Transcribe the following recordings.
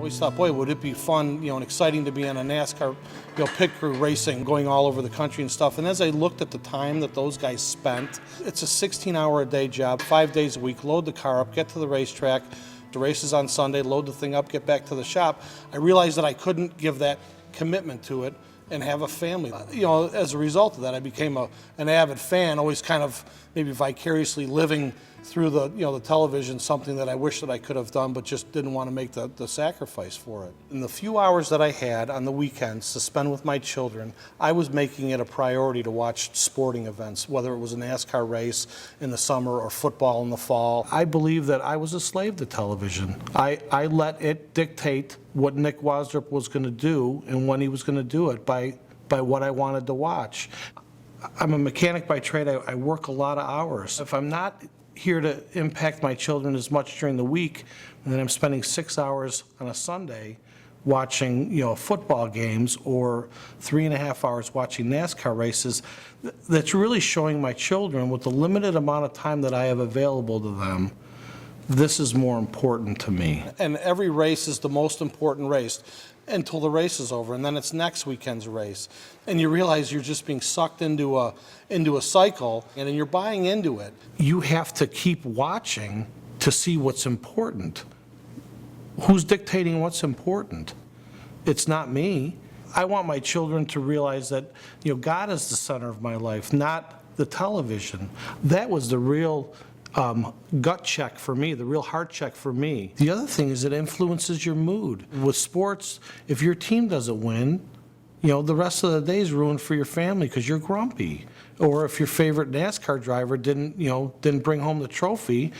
always thought, boy, would it be fun, and exciting to be on a NASCAR, pit crew racing, going all over the country and stuff. And as I looked at the time that those guys spent, it's a 16-hour-a-day job, 5 days a week, load the car up, get to the racetrack, the race is on Sunday, load the thing up, get back to the shop. I realized that I couldn't give that commitment to it and have a family. As a result of that, I became an avid fan, always kind of maybe vicariously living through the television, something that I wish that I could have done, but just didn't want to make the sacrifice for it. In the few hours that I had on the weekends to spend with my children, I was making it a priority to watch sporting events, whether it was a NASCAR race in the summer or football in the fall. I believe that I was a slave to television. I let it dictate what Nick Waasdorp was going to do and when he was going to do it by what I wanted to watch. I'm a mechanic by trade. I work a lot of hours. If I'm not here to impact my children as much during the week, and then I'm spending 6 hours on a Sunday watching football games or 3.5 hours watching NASCAR races, that's really showing my children, with the limited amount of time that I have available to them, this is more important to me. And every race is the most important race until the race is over, and then it's next weekend's race. And you realize you're just being sucked into a cycle, and then you're buying into it. You have to keep watching to see what's important. Who's dictating what's important? It's not me. I want my children to realize that God is the center of my life, not the television. That was the real gut check for me, the real heart check for me. The other thing is it influences your mood. With sports, if your team doesn't win, the rest of the day is ruined for your family because you're grumpy. Or if your favorite NASCAR driver didn't bring home the trophy,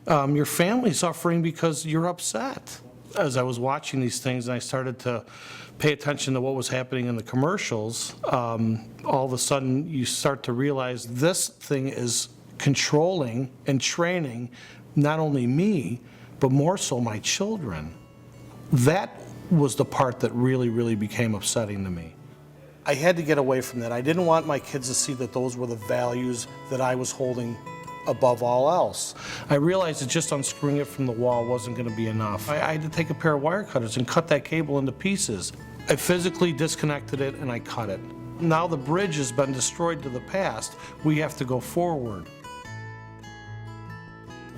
your family's suffering because you're upset. As I was watching these things and I started to pay attention to what was happening in the commercials, all of a sudden you start to realize this thing is controlling and training not only me, but more so my children. That was the part that really, really became upsetting to me. I had to get away from that. I didn't want my kids to see that those were the values that I was holding above all else. I realized that just unscrewing it from the wall wasn't going to be enough. I had to take a pair of wire cutters and cut that cable into pieces. I physically disconnected it and I cut it. Now the bridge has been destroyed to the past. We have to go forward.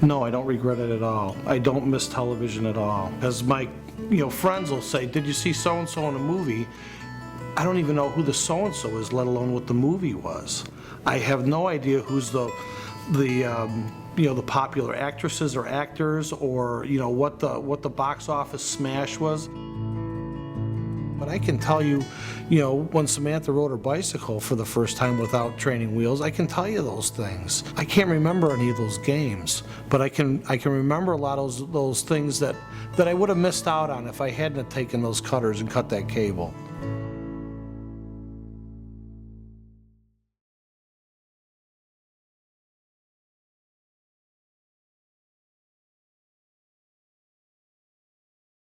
No, I don't regret it at all. I don't miss television at all. As my friends will say, did you see so-and-so in a movie? I don't even know who the so-and-so is, let alone what the movie was. I have no idea who's the popular actresses or actors, or what the box office smash was. But I can tell you, when Samantha rode her bicycle for the first time without training wheels, I can tell you those things. I can't remember any of those games, but I can remember a lot of those things that I would have missed out on if I hadn't taken those cutters and cut that cable.